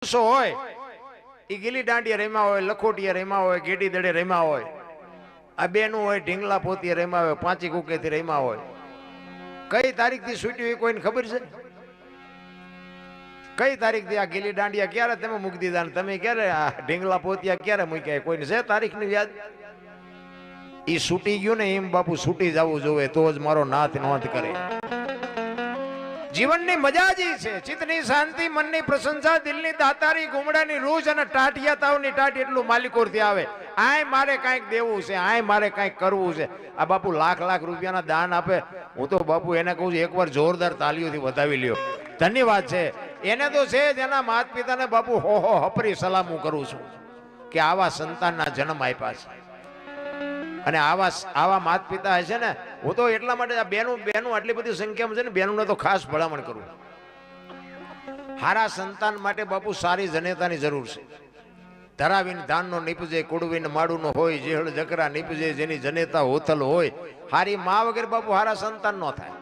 માણસો હોય એ ગીલી દાંડિયા રમ્યા હોય, લખોટિયા રમ્યા હોય, ગેડી દડે રમ્યા હોય, આ બેનું હોય ઢીંગલા પોતીએ રમ્યા હોય, પાંચી કુકેથી રમ્યા હોય. કઈ તારીખથી છૂટ્યું એ કોઈને ખબર છે? કઈ તારીખથી આ ગીલી દાંડિયા ક્યારે તમે મૂકી દીધા ને તમે ક્યારે આ ઢીંગલા પોતિયા ક્યારે મૂક્યા? કોઈને છે તારીખની યાદ? એ છૂટી ગયું ને એમ બાપુ છૂટી જવું જોવે તો જ મારો નાથ નોંધ કરે. જીવનની મજા જ છે, ચિત્તની શાંતિ, મનની પ્રશંસા, દિલની દાતારી, ગુમડાની રૂજ અને ટાટિયા તાવની ટાટ એટલું માલિકોરથી આવે. આય મારે કાંઈક દેવું છે, આય મારે કાંઈક કરવું છે. આ બાપુ લાખ લાખ રૂપિયાના દાન આપે, હું તો બાપુ એને કહું છું એકવાર જોરદાર તાલીઓથી વધાવી લ્યો. ધન્યવાદ છે એને તો છે જ. એના માતા પિતાને બાપુ હો હપરી સલામ હું કરું છું કે આવા સંતાનના જન્મ આપ્યા છે. અને આવા માતા પિતા હશે ને, હું તો એટલા માટે બેનું આટલી બધી સંખ્યામાં છે ને, બેનું તો ખાસ ભલામણ કરું. હારા સંતાન માટે બાપુ સારી જનેતાની જરૂર છે. ધરાવીને ધાનનો નીપજે, કુડવીને માડુનો હોય, જેહળ જકરા નીપજે, જેની જનેતા હોથલ હોય. હારી મા વગર બાપુ હારા સંતાન ન થાય.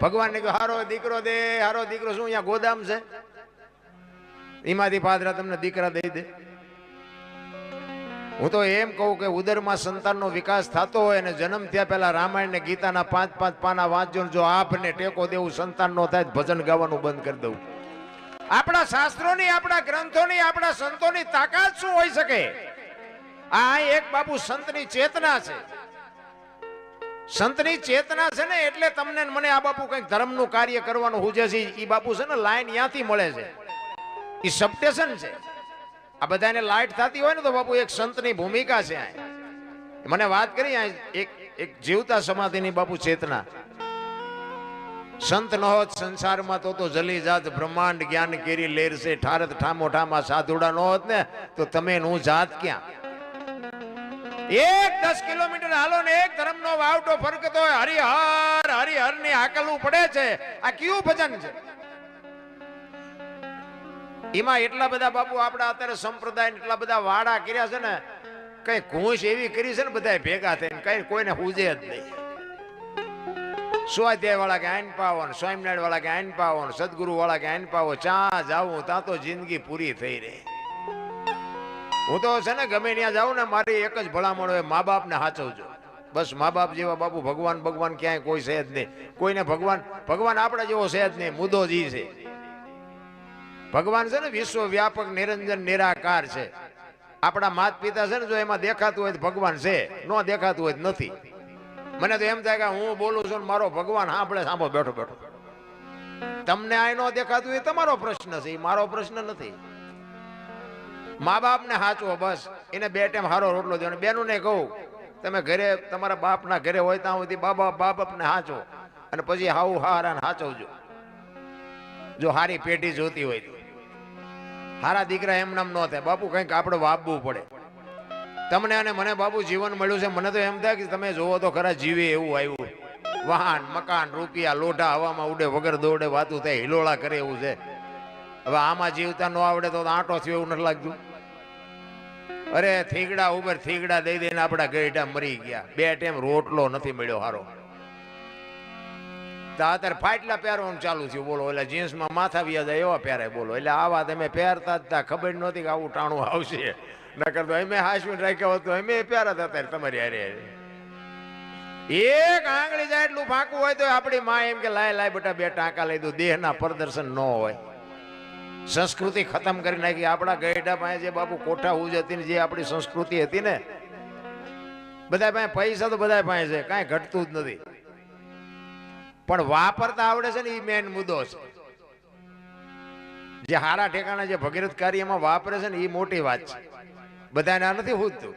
ભગવાન ને કહ્યું હારો દીકરો દે, હારો દીકરો. શું અહીંયા ગોદામ છે? એમાંથી પાદરા તમને દીકરા દઈ દે. હું તો એમ કહું કે ઉદરમાં સંતાનનો વિકાસ થતો હોય અને જન્મ થયા પહેલા રામાયણ ને ગીતાના 5-5 પાના વાંચજો. જો આપને ટેકો દેવું સંતાન નો થાય, ભજન ગાવાનું બંધ કરી દઉં. આપણા શાસ્ત્રોની, આપણા ગ્રંથોની, આપણા સંતોની તાકાત શું હોઈ શકે? આ એક બાપુ સંતની ચેતના છે. સંતની ચેતના છે ને એટલે તમને મને આ બાપુ કઈક ધર્મનું કાર્ય કરવાનું હુજે છે. એ બાપુ છે ને લાઈન ત્યાંથી મળે છે, એ સબસ્ટેશન છે. આ બધાને લાઈટ થતી હોય ને તો બાપુ એક સંતની ભૂમિકા છે. મને વાત કરી એક જીવતા સમાધિની બાપુ ચેતના. સંત ન હોત સંસારમાં તો જલી જાત બ્રહ્માંડ જ્ઞાન કેરી લેર છે. ઠારત ઠામો ઠામા સાધુડા ન હોત ને તો તમે હું જાત ક્યાં? 10 કિલોમીટર હાલો ને એક ધર્મનો વાવટો ફરક તો હરિહર હરિહર ની હાકલવું પડે છે. આ કયું ભજન છે? એમાં એટલા બધા બાપુ આપડા અત્યારે સંપ્રદાય એટલા બધા વાડા કર્યા છે ને, કઈ ઘૂંસ એવી કરી છે ને બધા ભેગા થઈને, કઈ કોઈને હુજે જ નહીં. સ્વાધ્યાય વાળા કે આઈન પાવો, સ્વામિનારાયણ વાળા કે આઈન પાવો, સદગુરુ વાળા કે આઈન પાવો. ચા જાવું ત્યાં તો જિંદગી પૂરી થઈ રહી. હું તો છે ને ગમે ત્યાં જાઉં ને મારી એક જ ભલામણ હોય, મા બાપ ને સાચવજો. બસ મા બાપ જેવા બાપુ ભગવાન ક્યાંય કોઈ છે જ નહીં. કોઈને ભગવાન આપણા જેવો છે જ નહીં. મુદ્દો જ છે ભગવાન છે ને વિશ્વ વ્યાપક નિરંજન નિરાકાર છે. આપણા માતા પિતા છે ને જો એમાં દેખાતું હોય તો ભગવાન છે, ન દેખાતું હોય તો નથી. મને તો એમ થાય કે હું બોલું છું મારો ભગવાન સાંભળે સાંભળો બેઠો બેઠો. તમને આ ન દેખાતું હોય તમારો પ્રશ્ન છે, મારો પ્રશ્ન નથી. મા બાપ ને સાચવો બસ. એને 2 ટાઈમ હારો રોટલો દો. બેનું ને કહું તમે ઘરે તમારા બાપના ઘરે હોય ત્યાં સુધી બાપ ને સાચવો અને પછી હાઉ હારા સાચવજો. જો હારી પેઢી જોતી હોય તો હારા દીકરા એમ નામ ન થાય બાપુ. કંઈક આપણે વાપવું પડે. તમને અને મને બાપુ જીવન મળ્યું છે. મને તો એમ થાય કે તમે જોવો તો ખરા જીવે એવું આવ્યું. વાહન મકાન રૂપિયા લોઢા હવામાં ઉડે, વગર દોડે વાતું થાય, હિલોળા કરે એવું છે. હવે આમાં જીવતા ન આવડે તો આંટો થયો એવું નથી લાગતું? અરે થીગડા ઉપર થીગડા દઈ દઈને આપડા ગઈઢા મરી ગયા. 2 ટાઈમ રોટલો નથી મળ્યો હારો. અત્યારે ફાટલા પહેરવાનું ચાલુ થયું બોલો. એટલે જીન્સમાં માથા વ્યા જાય એવા પહેરાય બોલો. એટલે આવા તમે પહેરતા જ ખબર નહોતી કે આવું ટાણું આવશે. નકર તો અમે હાસવીને રાખ્યા હોત તો અમે પહેરાતા અત્યારે તમારી હારે. એક આંગળી જાય એટલું ફાંકવું હોય તો આપણી માં એમ કે લાય બેટા 2 ટાંકા લઈ દો. દેહના પ્રદર્શન ન હોય. સંસ્કૃતિ ખતમ કરી નાખી. આપણા ગઈઢા પાસે જે બાપુ કોઠા ઉજ હતી ને જે આપણી સંસ્કૃતિ હતી ને, બધા પાસે પૈસા તો બધા પાસે છે, કાંઈ ઘટતું જ નથી. પણ વાપરતા આવડે છે ને એ મેન મુદ્દો છે. જે હારા ઠેકાણા જે ભગીરથ કાર્યમાં વાપરે છે ને એ મોટી વાત છે. બધાને આ નથી પૂછતું.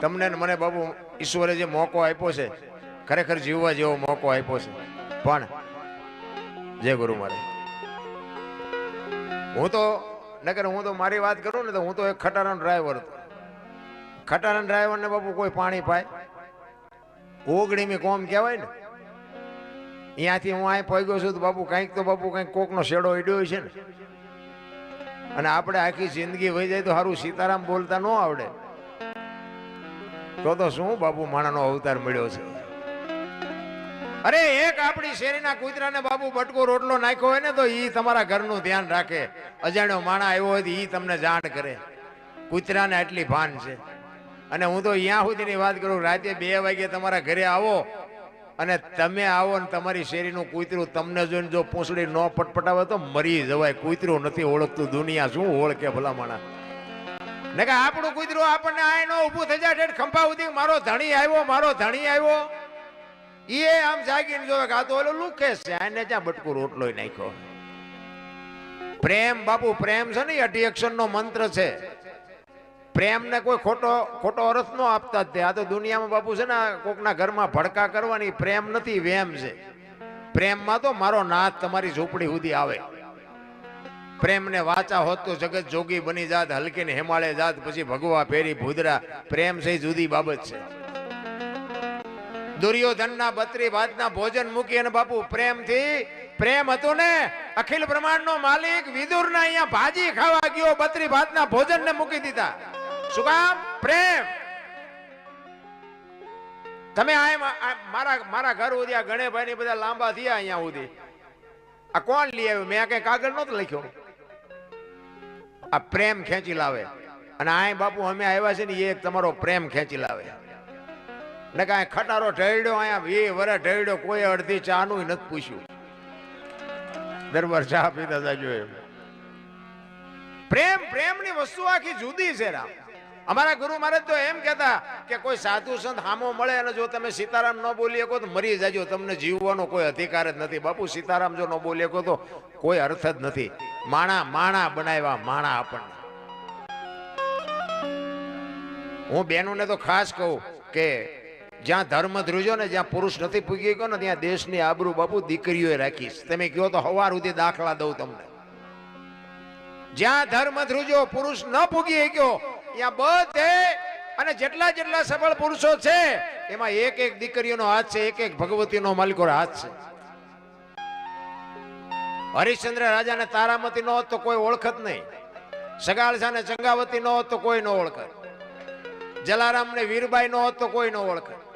તમને મને બાપુ ઈશ્વરે જે મોકો આપ્યો છે ખરેખર જીવવા જેવો મોકો આપ્યો છે. પણ જય ગુરુ મારે હું તો મારી વાત કરું ને તો હું તો એક ખટારાનો ડ્રાઈવર હતો. ખટારાના ડ્રાઈવર ને બાપુ કોઈ પાણી પાય ઓગણીમી કોમ કહેવાય ને, અહીંયાથી હું અહીં પહોંચ્યો છું તો બાપુ કંઈક કોકનો શેડો ઈડ્યો છે ને. અને આપણે આખી જિંદગી વહી જાય તો સારું સીતારામ બોલતા ન આવડે તો શું બાપુ માણાનો અવતાર મળ્યો છે. અરે એક આપણી શેરીના કૂતરાને બાપુ બટકો રોટલો નાખ્યો હોય ને તો ઈ તમારા ઘરનું ધ્યાન રાખે. અજાણ્યો માણા આવ્યો હોય તો ઈ તમને જાણ કરે. કૂતરાને આટલી ભાન છે. અને હું તો અહીંયા સુધીની વાત કરું, રાતે 2 વાગે તમારા ઘરે આવો અને તમે આવો ને તમારી શેરીનું કૂતરું તમને જોઈને જો પૂંછડી ન પટપટાવે તો મરી જવાય. કૂતરું નથી ઓળખતું, દુનિયા શું ઓળખે ભલા માણા. ને કે આપણું કૂતરું આપણને આય નો ઊભું થઈ જાય ખંભા સુધી, મારો ધણી આવ્યો, મારો ધણી આવ્યો. એ આમ જાગીને જોવે કે આ તો ઓલો લુકેશ છે, આને ત્યાં બટકું રોટલો નાખ્યો. પ્રેમ બાપુ, પ્રેમ છે ને 8 અક્ષરનો મંત્ર છે. પ્રેમને કોઈ ખોટો અર્થ નો આપતા જ. આ તો દુનિયામાં બાપુ છે ને કોકના ઘરમાં ભડકા કરવાની પ્રેમ નથી, વેમ છે. પ્રેમમાં તો મારો નાથ તમારી ઝૂંપડી સુધી આવે. પ્રેમને વાચા હોત તો જગત જોગી બની જાત, હલકીને હિમાલય જાત, પછી ભગવા ફેરી ભૂદરા. પ્રેમ છે જુદી બાબત છે. દુર્યોધનના 32 ભાતના ભોજન મૂકી અને બાપુ પ્રેમથી, પ્રેમ હતો ને અખિલ બ્રહ્માંડનો માલિક વિદુરના અહીંયા ભાજી ખાવા ગયો, 32 ભાતના ભોજનને મૂકી દીધા. શું કામ? પ્રેમ. તમે મારા ઘર સુધી આ ગણેભાઈ ની બધા લાંબા થયા અહીંયા સુધી, આ કોણ લઈ આવ્યું? મેં કઈ કાગળ નતો લખ્યો. આ પ્રેમ ખેંચી લાવે. અને આ બાપુ અમે આવ્યા છે ને એ તમારો પ્રેમ ખેંચી લાવે. ને કાંઈ ખટારો ઢળ્યો અહીંયા 20 વર્ષ ઢળ્યો, કોઈ અડધી ચા નું નથી પૂછ્યું. દરબાર ચા પીતા જાજો એમ. પ્રેમ, પ્રેમની વસ્તુ આખી જુદી છે રામ. અમારા ગુરુ મહારાજ તો એમ કહેતા કે કોઈ સાધુ સંત હામો મળે અને જો તમે સીતારામ ન બોલી શકો તો મરી જાજો, તમને જીવવાનો કોઈ અધિકાર જ નથી. બાપુ સીતારામ જો ન બોલી શકો તો કોઈ અર્થ જ નથી. માણા બનાવ્યા, માણા આપણને. હું બહેનોને તો ખાસ કહું કે જ્યાં ધર્મ ધ્રુજો ને, જ્યાં પુરુષ નથી પૂગી ગયો ને, ત્યાં દેશની આબરૂ બાપુ દીકરીઓએ રાખીશ. તમે કહો તો હવાર સુધી દાખલા દઉં તમને. જ્યાં ધર્મ ધ્રુજો પુરુષ ન પૂગી ગયો ત્યાં બધે, અને જેટલા સફળ પુરુષો છે એમાં એક દીકરીઓનો હાથ છે, એક ભગવતીનો માલિકોનો હાથ છે. હરિશ્ચંદ્ર રાજાને તારામતી નો હોત તો કોઈ ઓળખત નહીં. સગાળસા ને ચંગાવતી નો હોત તો કોઈ ન ઓળખત. જલારામ ને વીરબાઈ નો હોત તો કોઈ ન ઓળખત.